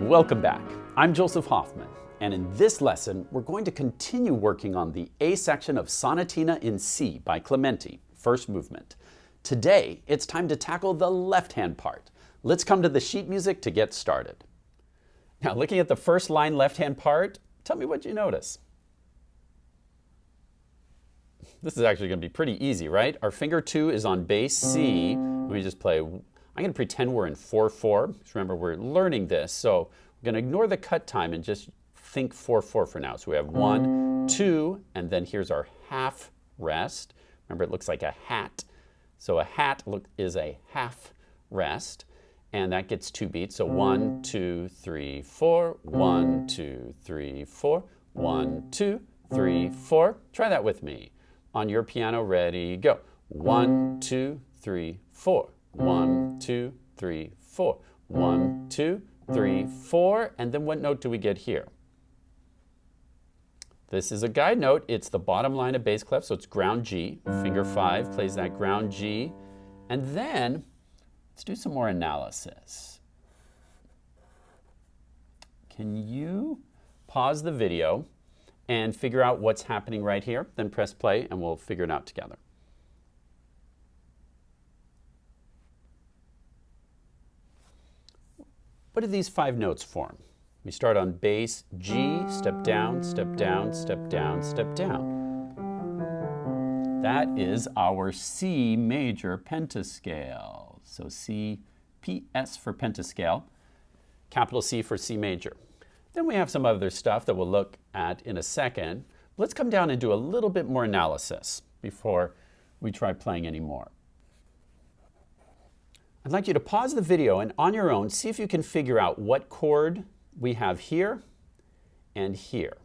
Welcome back. I'm Joseph Hoffman, and in this lesson, we're going to continue working on the A section of Sonatina in C by Clementi, first movement. Today, it's time to tackle the left-hand part. Let's come to the sheet music to get started. Now, looking at the first line left-hand part, tell me what you notice. This is actually going to be pretty easy, right? Our finger 2 is on bass C. We just play, I'm going to pretend we're in 4/4. Just remember, we're learning this, so we're going to ignore the cut time and just think 4/4 for now. So we have 1, 2, and then here's our half rest. Remember, it looks like a hat. So a hat is a half rest, and that gets 2 beats. So 1, 2, 3, 4, 1, 2, 3, 4, 1, 2, 3, 4. Try that with me. On your piano, ready, go. 1, 2, 3, 4. 1, 2, 3, 4. 1, 2, 3, 4. And then what note do we get here? This is a guide note. It's the bottom line of bass clef, so it's ground G. Finger 5 plays that ground G. And then let's do some more analysis. Can you pause the video and figure out what's happening right here? Then press play and we'll figure it out together. What do these 5 notes form? We start on bass G, step down, step down, step down, step down. That is our C major pentascale. So C, P, S for pentascale, capital C for C major. Then we have some other stuff that we'll look at in a second. Let's come down and do a little bit more analysis before we try playing any more. I'd like you to pause the video and on your own, see if you can figure out what chord we have here and here.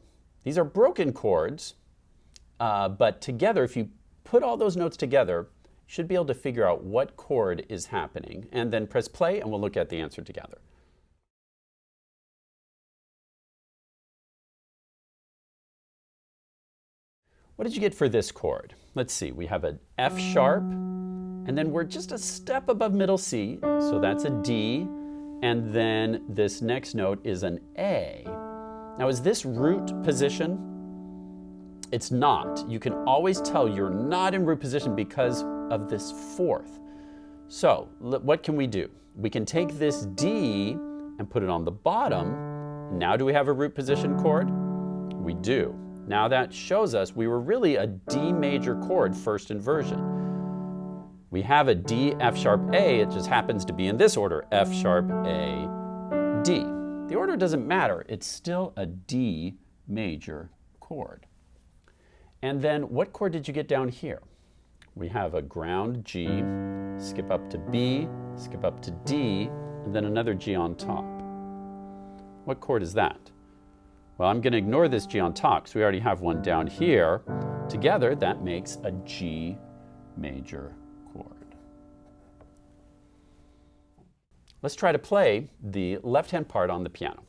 These are broken chords, but together, if you put all those notes together, you should be able to figure out what chord is happening. And then press play and we'll look at the answer together. What did you get for this chord? Let's see, we have an F sharp, and then we're just a step above middle C, so that's a D, and then this next note is an A. Now, is this root position? It's not. You can always tell you're not in root position because of this fourth. So, what can we do? We can take this D and put it on the bottom. Now, do we have a root position chord? We do. Now that shows us we were really a D major chord first inversion. We have a D, F sharp, A. It just happens to be in this order, F sharp, A, D. The order doesn't matter. It's still a D major chord. And then what chord did you get down here? We have a ground G, skip up to B, skip up to D, and then another G on top. What chord is that? Well, I'm going to ignore this G on top because we already have one down here. Together, that makes a G major chord. Let's try to play the left-hand part on the piano.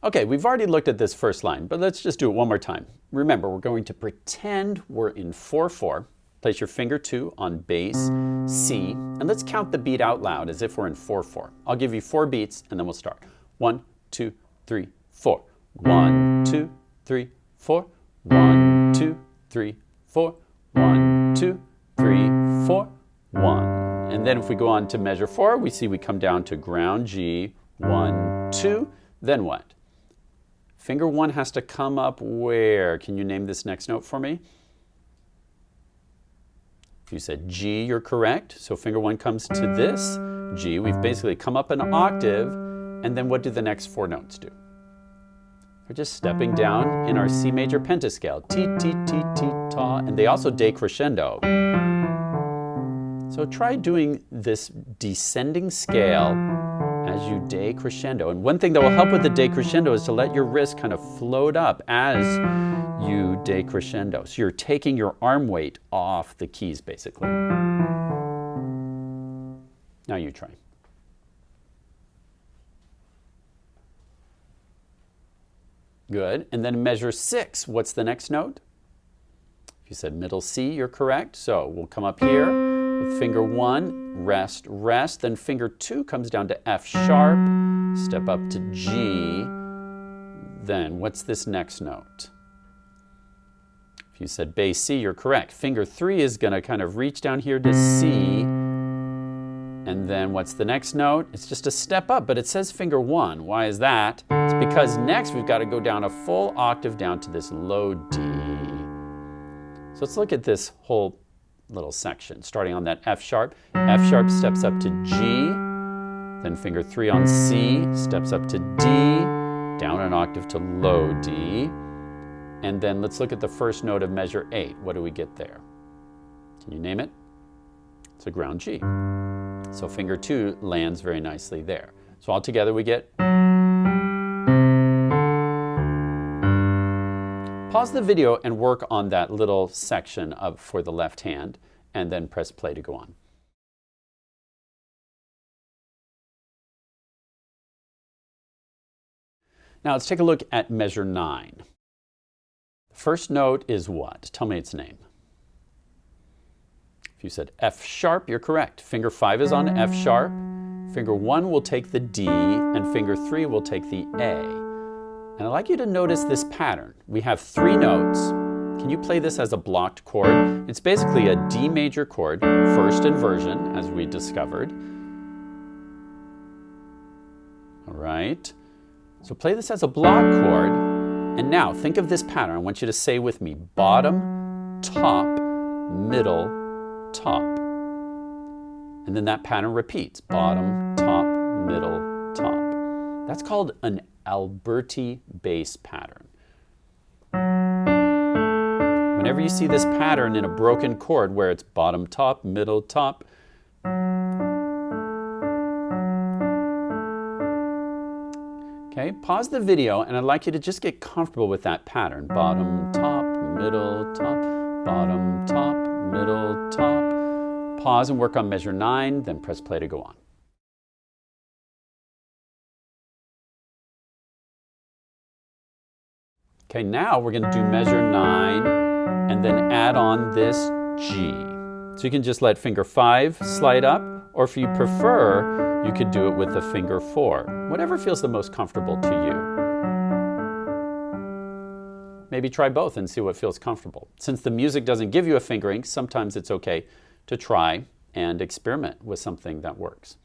Okay, we've already looked at this first line, but let's just do it one more time. Remember, we're going to pretend we're in 4/4. Place your finger 2 on bass C, and let's count the beat out loud as if we're in 4/4. I'll give you 4 beats, and then we'll start. 1, 2, 3, 4. 1, 2, 3, 4. 1, 2, 3, 4. 1, 2, 3, 4. 1. And then if we go on to measure 4, we see we come down to ground G. 1, 2. Then what? Finger 1 has to come up where? Can you name this next note for me? If you said G, you're correct. So finger 1 comes to this G. We've basically come up an octave. And then what do the next 4 notes do? We're just stepping down in our C major pentascale. Ti, ti, ti, ti, ta. And they also decrescendo. So try doing this descending scale as you decrescendo. And one thing that will help with the decrescendo is to let your wrist kind of float up as you decrescendo. So you're taking your arm weight off the keys, basically. Now you try. Good. And then measure 6. What's the next note? If you said middle C, you're correct. So we'll come up here with finger 1, rest, rest. Then finger 2 comes down to F sharp, step up to G. Then what's this next note? If you said bass C, you're correct. Finger 3 is going to kind of reach down here to C. And then what's the next note? It's just a step up, but it says finger 1. Why is that? It's because next we've got to go down a full octave down to this low D. So let's look at this whole little section. Starting on that F sharp. F sharp steps up to G. Then finger 3 on C steps up to D. Down an octave to low D. And then let's look at the first note of measure 8. What do we get there? Can you name it? It's a ground G. So finger 2 lands very nicely there. So all together we get. Pause the video and work on that little section for the left hand, and then press play to go on. Now let's take a look at measure 9. The first note is what? Tell me its name. If you said F sharp, you're correct. Finger 5 is on F sharp. Finger 1 will take the D, and finger 3 will take the A. And I'd like you to notice this pattern. We have 3 notes. Can you play this as a blocked chord? It's basically a D major chord, first inversion, as we discovered. All right. So play this as a block chord. And now think of this pattern. I want you to say with me, bottom, top, middle, top. And then that pattern repeats, bottom, top, middle, top. That's called an Alberti bass pattern. Whenever you see this pattern in a broken chord where it's bottom, top, middle, top, okay, pause the video and I'd like you to just get comfortable with that pattern. Bottom, top, middle, top, bottom, top, middle, top. Pause and work on measure 9, then press play to go on. Okay, now we're going to do measure 9 and then add on this G. So you can just let finger 5 slide up, or if you prefer, you could do it with the finger 4. Whatever feels the most comfortable to you. Maybe try both and see what feels comfortable. Since the music doesn't give you a fingering, sometimes it's okay to try and experiment with something that works.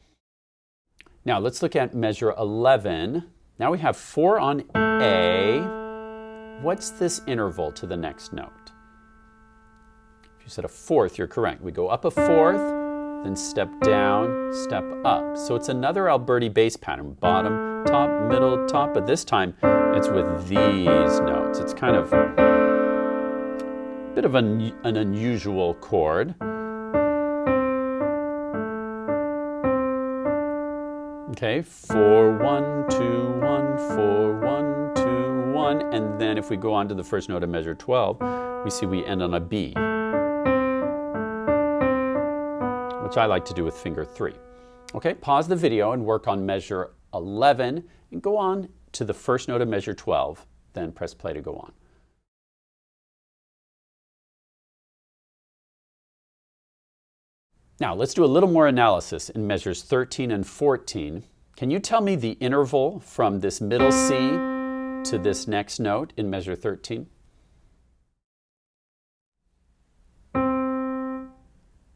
Now let's look at measure 11. Now we have 4 on A. What's this interval to the next note? If you said a fourth, you're correct. We go up a fourth, then step down, step up. So it's another Alberti bass pattern. Bottom, top, middle, top, but this time it's with these notes. It's kind of a bit of an unusual chord. Okay, 4, 1, 2, 1, 4, 1, 2, 1, and then if we go on to the first note of measure 12, we see we end on a B, which I like to do with finger 3. Okay, pause the video and work on measure 11 and go on to the first note of measure 12, then press play to go on. Now, let's do a little more analysis in measures 13 and 14. Can you tell me the interval from this middle C to this next note in measure 13?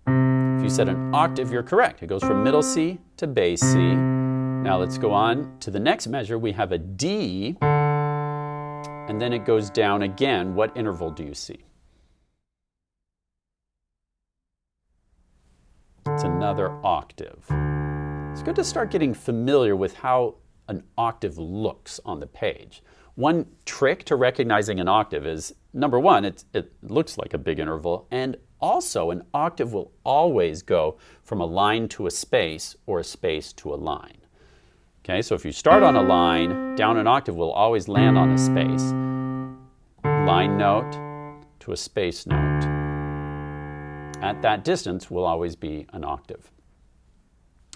If you said an octave, you're correct. It goes from middle C to bass C. Now let's go on to the next measure. We have a D, and then it goes down again. What interval do you see? It's another octave. It's good to start getting familiar with how an octave looks on the page. One trick to recognizing an octave is, number one, it looks like a big interval, and also an octave will always go from a line to a space or a space to a line. Okay, so if you start on a line, down an octave will always land on a space. Line note to a space note. At that distance will always be an octave.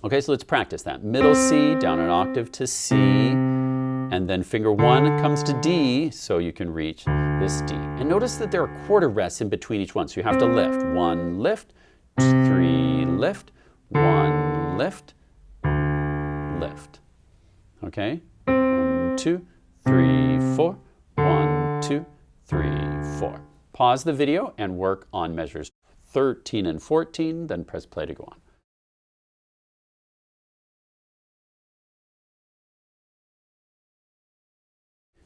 Okay, so let's practice that. Middle C, down an octave to C, and then finger 1 comes to D, so you can reach this D. And notice that there are quarter rests in between each one, so you have to lift. 1 lift, 3 lift, 1 lift, lift. Okay? 1, 2, 3, 4. 1, 2, 3, 4. Pause the video and work on measures 13 and 14, then press play to go on.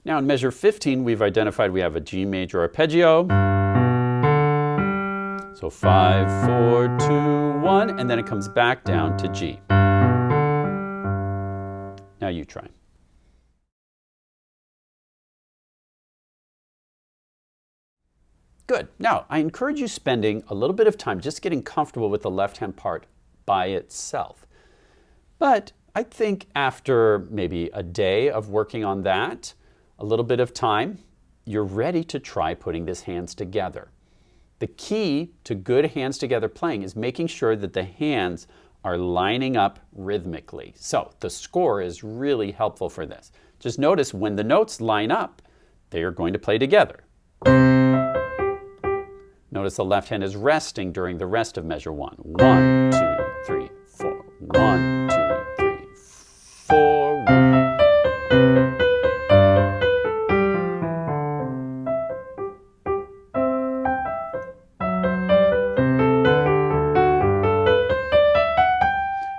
Now in measure 15, we've identified we have a G major arpeggio. So 5, 4, 2, 1, and then it comes back down to G. Now you try. Good. Now, I encourage you spending a little bit of time just getting comfortable with the left-hand part by itself. But I think after maybe a day of working on that, a little bit of time, you're ready to try putting these hands together. The key to good hands together playing is making sure that the hands are lining up rhythmically. So the score is really helpful for this. Just notice when the notes line up, they are going to play together. Notice the left hand is resting during the rest of measure 1. 1, 2, 3, 4. 1, 2, 3, 4. 1.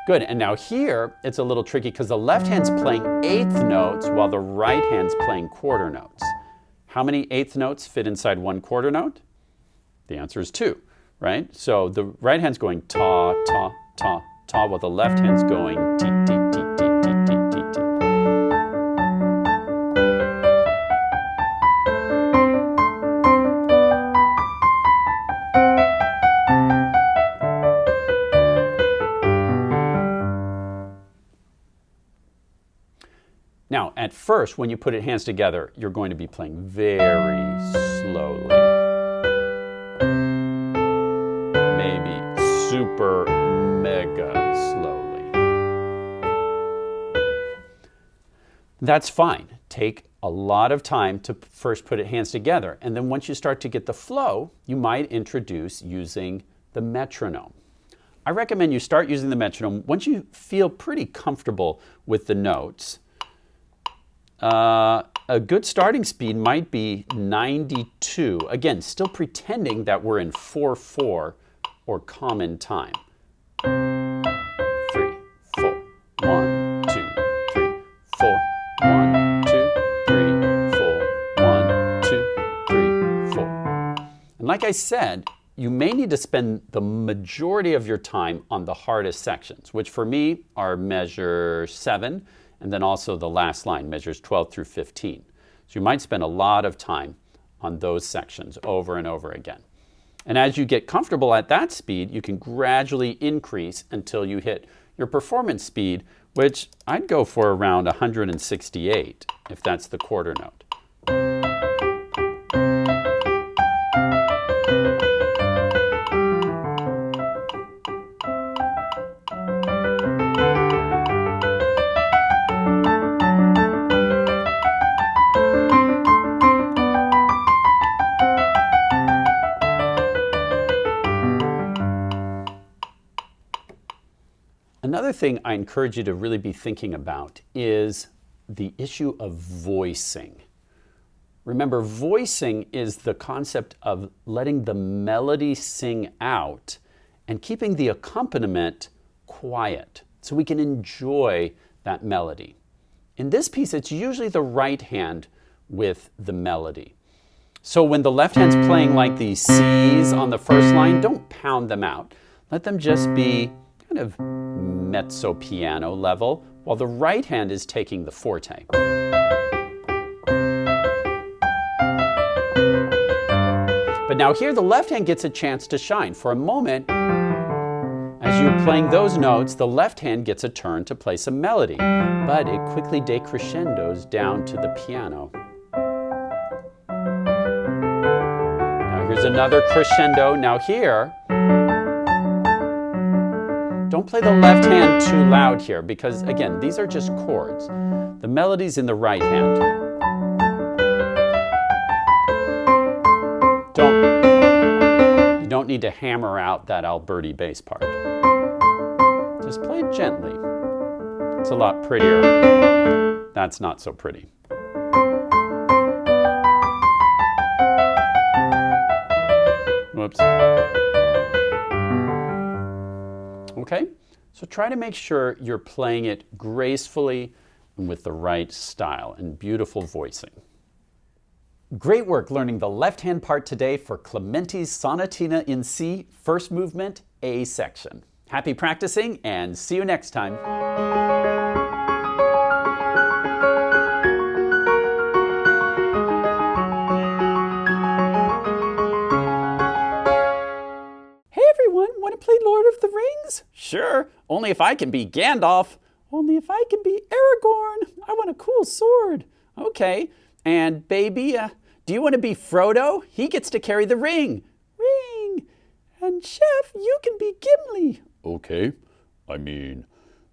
Good, and now here it's a little tricky because the left hand's playing eighth notes while the right hand's playing quarter notes. How many eighth notes fit inside one quarter note? The answer is 2, right? So the right hand's going ta, ta, ta, ta, while the left hand's going ti, ti, ti, ti, ti, ti, ti, ti. Now, at first, when you put it hands together, you're going to be playing very slowly. Maybe super mega slowly. That's fine. Take a lot of time to first put it hands together. And then once you start to get the flow, you might introduce using the metronome. I recommend you start using the metronome once you feel pretty comfortable with the notes. A good starting speed might be 92. Again, still pretending that we're in 4/4 or common time. 3, 4, 1, 2, 3, 4, 1, 2, 3, 4, 1, 2, 3, 4. And like I said, you may need to spend the majority of your time on the hardest sections, which for me are measure 7, and then also the last line, measures 12 through 15. So you might spend a lot of time on those sections over and over again. And as you get comfortable at that speed, you can gradually increase until you hit your performance speed, which I'd go for around 168, if that's the quarter note. Another thing I encourage you to really be thinking about is the issue of voicing. Remember, voicing is the concept of letting the melody sing out and keeping the accompaniment quiet so we can enjoy that melody. In this piece, it's usually the right hand with the melody. So when the left hand's playing like these C's on the first line, don't pound them out. Let them just be kind of mezzo piano level, while the right hand is taking the forte. But now here the left hand gets a chance to shine. For a moment, as you're playing those notes, the left hand gets a turn to play some melody, but it quickly decrescendos down to the piano. Now here's another crescendo. Now here, don't play the left hand too loud here because, again, these are just chords. The melody's in the right hand. You don't need to hammer out that Alberti bass part. Just play it gently. It's a lot prettier. That's not so pretty. Whoops. Okay, so try to make sure you're playing it gracefully and with the right style and beautiful voicing. Great work learning the left-hand part today for Clementi's Sonatina in C, first movement, A section. Happy practicing and see you next time. Want to play Lord of the Rings? Sure, only if I can be Gandalf. Only if I can be Aragorn. I want a cool sword. Okay, and baby, do you want to be Frodo? He gets to carry the ring. Ring. And Chef, you can be Gimli. Okay, I mean,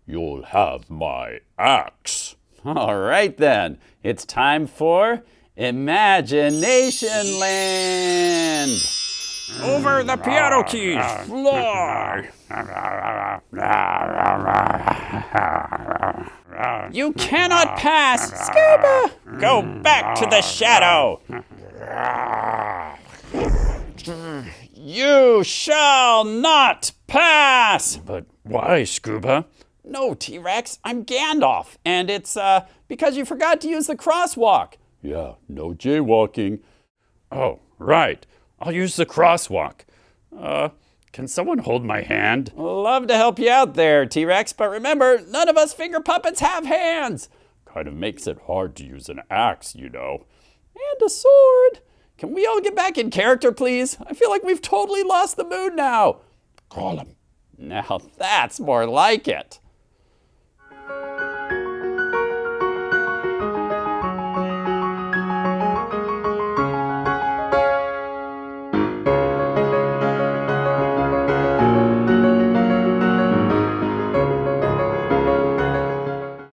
you'll have my axe. All right then, it's time for Imagination Land. Over the piano keys, fly! You cannot pass! Scuba! Go back to the shadow! You shall not pass! But why, Scuba? No, T-Rex, I'm Gandalf, and it's because you forgot to use the crosswalk. Yeah, no jaywalking. Oh, right. I'll use the crosswalk. Can someone hold my hand? Love to help you out there, T-Rex, but remember, none of us finger puppets have hands. Kind of makes it hard to use an axe, you know. And a sword. Can we all get back in character, please? I feel like we've totally lost the mood now. Call him. Now that's more like it.